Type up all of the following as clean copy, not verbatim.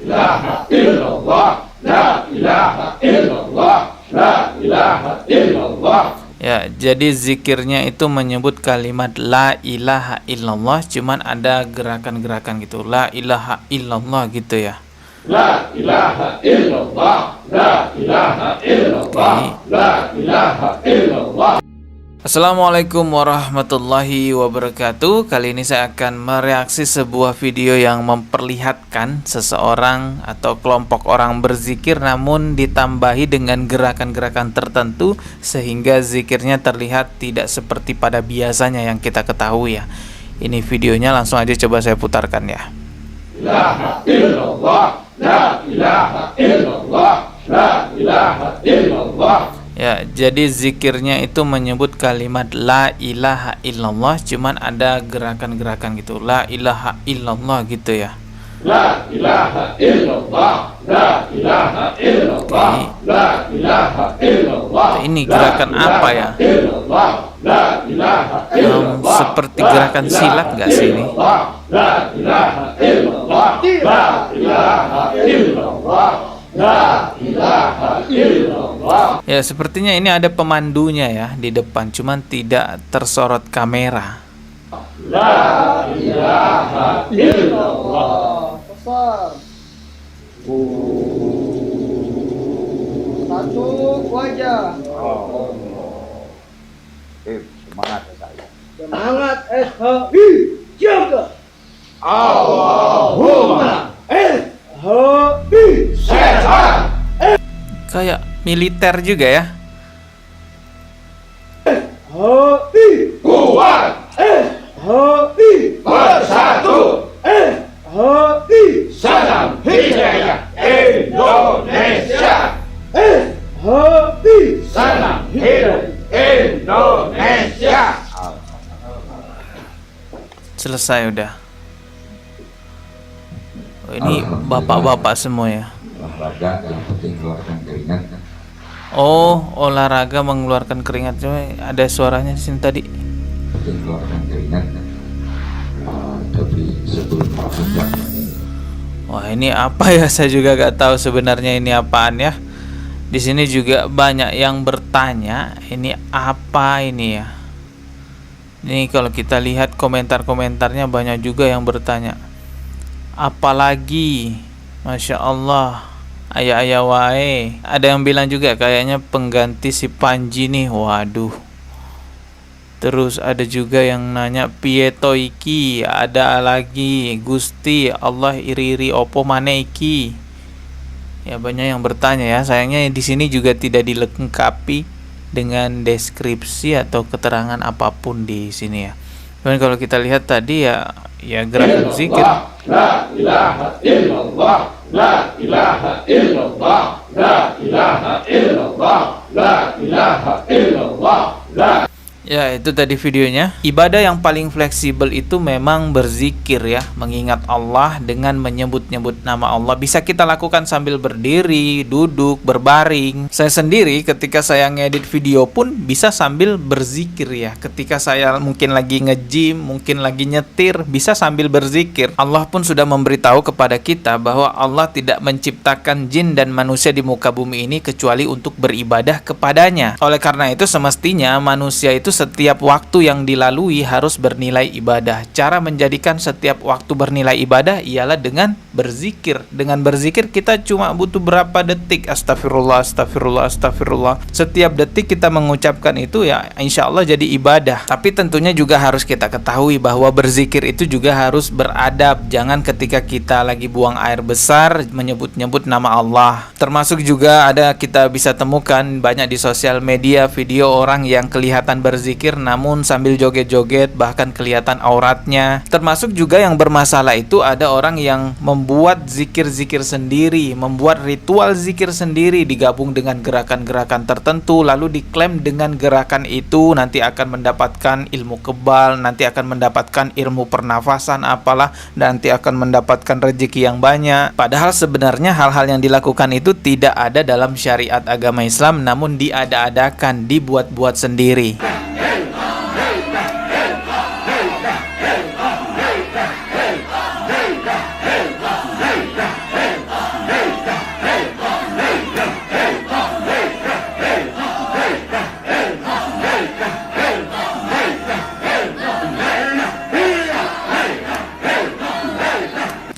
ilaha illallah, la ilaha illallah, la ilaha illallah. Ya, jadi zikirnya itu menyebut kalimat la ilaha illallah, cuman ada gerakan-gerakan gitu. La ilaha illallah gitu ya. La ilaha illallah, la ilaha illallah, la ilaha illallah. Assalamualaikum warahmatullahi wabarakatuh. Kali ini saya akan mereaksi sebuah video yang memperlihatkan seseorang atau kelompok orang berzikir namun ditambahi dengan gerakan-gerakan tertentu sehingga zikirnya terlihat tidak seperti pada biasanya yang kita ketahui ya. Ini videonya, langsung aja coba saya putarkan ya. La ilaha illallah, la ilaha illallah, la ilaha illallah. Ya, jadi zikirnya itu menyebut kalimat la ilaha illallah, cuman ada gerakan-gerakan gitu. La ilaha illallah gitu ya. La ilaha illallah, la ilaha illallah, la ilaha illallah. Ini gerakan apa ya? Seperti gerakan silat nggak sih ini? La ilaha illallah, la ilaha illallah, la ilaha illallah. Ya, sepertinya ini ada pemandunya ya di depan, cuman tidak tersorot kamera. La ilaha illallah. Satu wajah. Semangat saya. Semangat SHI jaga. Allahumma SHI sehat. Kayak militer juga ya. SHI Kuat SHI bersatu. SHI Salam hidayah Indonesia. SHI Salam hidup Indonesia. Selesai udah. Oh, ini bapak-bapak semua ya. Olahraga yang penting keluarkan keringat. Oh, olahraga mengeluarkan keringat. Coba ada suaranya di sini tadi. Penting keluarkan keringat. Tapi sebelum puncak. Wah, ini apa ya? Saya juga gak tahu sebenarnya ini apaan ya. Di sini juga banyak yang bertanya, ini apa ini ya? Ini kalau kita lihat komentar-komentarnya banyak juga yang bertanya. Apalagi, Masya Allah, ayah-ayah wae. Ada yang bilang juga kayaknya pengganti si Panji nih. Waduh. Terus ada juga yang nanya piye to iki, ada lagi Gusti Allah iri-iri opo mane iki. Ya, banyak yang bertanya ya. Sayangnya di sini juga tidak dilengkapi dengan deskripsi atau keterangan apapun di sini ya. Dan kalau kita lihat tadi ya gerakan zikir. La ilaha illallah, la ilaha illallah, la ilaha illallah, la ilaha illallah, la. Ya, itu tadi videonya. Ibadah yang paling fleksibel itu memang berzikir ya, mengingat Allah dengan menyebut-nyebut nama Allah. Bisa kita lakukan sambil berdiri, duduk, berbaring. Saya sendiri ketika saya ngedit video pun bisa sambil berzikir ya. Ketika saya mungkin lagi nge-gym, mungkin lagi nyetir, bisa sambil berzikir. Allah pun sudah memberitahu kepada kita bahwa Allah tidak menciptakan jin dan manusia di muka bumi ini kecuali untuk beribadah kepadanya. Oleh karena itu semestinya manusia itu setiap waktu yang dilalui harus bernilai ibadah. Cara menjadikan setiap waktu bernilai ibadah ialah dengan berzikir. Dengan berzikir kita cuma butuh berapa detik. Astagfirullah, astagfirullah, astagfirullah. Setiap detik kita mengucapkan itu ya insya Allah jadi ibadah. Tapi tentunya juga harus kita ketahui bahwa berzikir itu juga harus beradab. Jangan ketika kita lagi buang air besar menyebut-nyebut nama Allah. Termasuk juga ada, kita bisa temukan banyak di sosial media video orang yang kelihatan berzikir namun sambil joget-joget, bahkan kelihatan auratnya. Termasuk juga yang bermasalah itu ada orang yang membuat zikir-zikir sendiri, membuat ritual zikir sendiri digabung dengan gerakan-gerakan tertentu, lalu diklaim dengan gerakan itu nanti akan mendapatkan ilmu kebal, nanti akan mendapatkan ilmu pernafasan apalah, nanti akan mendapatkan rezeki yang banyak. Padahal sebenarnya hal-hal yang dilakukan itu tidak ada dalam syariat agama Islam, namun diada-adakan, dibuat-buat sendiri.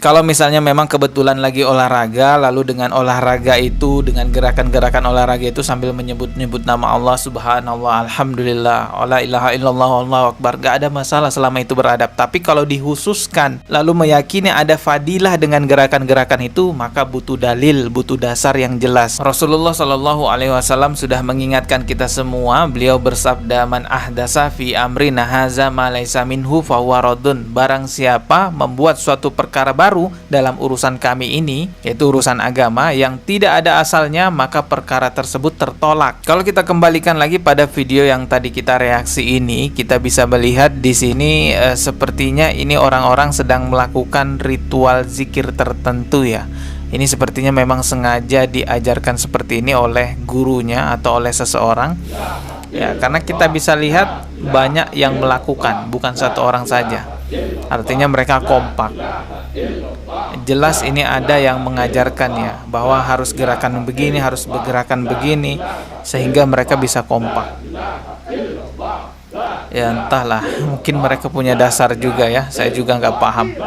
Kalau misalnya memang kebetulan lagi olahraga, lalu dengan olahraga itu, dengan gerakan-gerakan olahraga itu sambil menyebut-nyebut nama Allah, subhanallah, alhamdulillah, la ilaha illallah, Allahu akbar, gak ada masalah selama itu beradab. Tapi kalau dihususkan lalu meyakini ada fadilah dengan gerakan-gerakan itu, maka butuh dalil, butuh dasar yang jelas. Rasulullah Shallallahu Alaihi Wasallam sudah mengingatkan kita semua. Beliau bersabda, man ahdasa fi amrina haza ma laisa minhu fahuwa raddun. Barang siapa membuat suatu perkara baru dalam urusan kami ini, yaitu urusan agama, yang tidak ada asalnya, maka perkara tersebut tertolak. Kalau kita kembalikan lagi pada video yang tadi kita reaksi ini, kita bisa melihat di sini sepertinya ini orang-orang sedang melakukan ritual zikir tertentu ya. Ini sepertinya memang sengaja diajarkan seperti ini oleh gurunya atau oleh seseorang ya, karena kita bisa lihat banyak yang melakukan, bukan satu orang saja. Artinya mereka kompak. Jelas ini ada yang mengajarkan ya, bahwa harus gerakan begini, harus bergerakan begini, sehingga mereka bisa kompak. Ya entahlah, mungkin mereka punya dasar juga ya, saya juga nggak paham.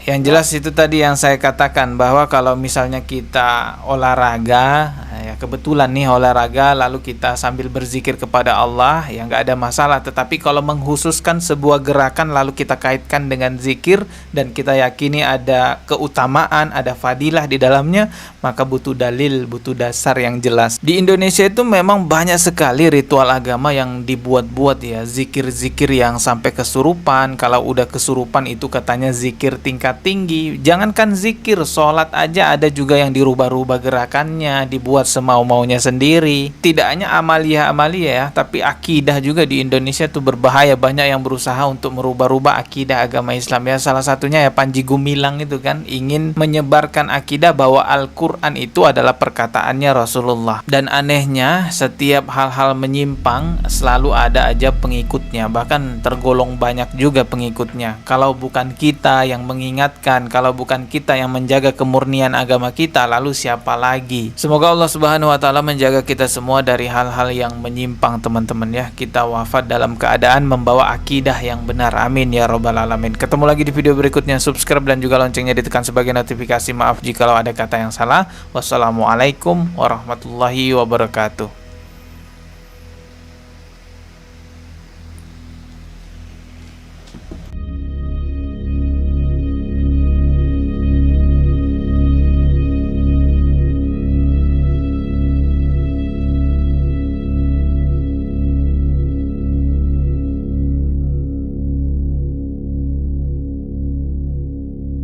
Yang jelas itu tadi yang saya katakan, bahwa kalau misalnya kita olahraga, ya kebetulan nih olahraga, lalu kita sambil berzikir kepada Allah, ya nggak ada masalah. Tetapi kalau menghususkan sebuah gerakan lalu kita kaitkan dengan zikir dan kita yakini ada keutamaan, ada fadilah di dalamnya, maka butuh dalil, butuh dasar yang jelas. Di Indonesia itu memang banyak sekali ritual agama yang dibuat-buat ya, zikir-zikir yang sampai kesurupan. Kalau udah kesurupan itu katanya zikir tingkat tinggi. Jangankan zikir, sholat aja ada juga yang dirubah-rubah gerakannya, dibuat semau-maunya sendiri. Tidak hanya amalia-amalia ya, tapi akidah juga di Indonesia tuh berbahaya. Banyak yang berusaha untuk merubah-rubah akidah agama Islam ya. Salah satunya ya Panji Gumilang itu kan, ingin menyebarkan akidah bahwa Al-Quran itu adalah perkataannya Rasulullah. Dan anehnya, setiap hal-hal menyimpang selalu ada aja pengikutnya, bahkan tergolong banyak juga pengikutnya. Kalau bukan kita yang mengingatkan, kalau bukan kita yang menjaga kemurnian agama kita, lalu siapa lagi? Semoga Allah Subhanahu wa taala menjaga kita semua dari hal-hal yang menyimpang teman-teman ya. Kita wafat dalam keadaan membawa akidah yang benar. Amin ya robbal alamin. Ketemu lagi di video berikutnya. Subscribe dan juga loncengnya ditekan sebagai notifikasi. Maaf jikalau ada kata yang salah. Wassalamualaikum warahmatullahi wabarakatuh.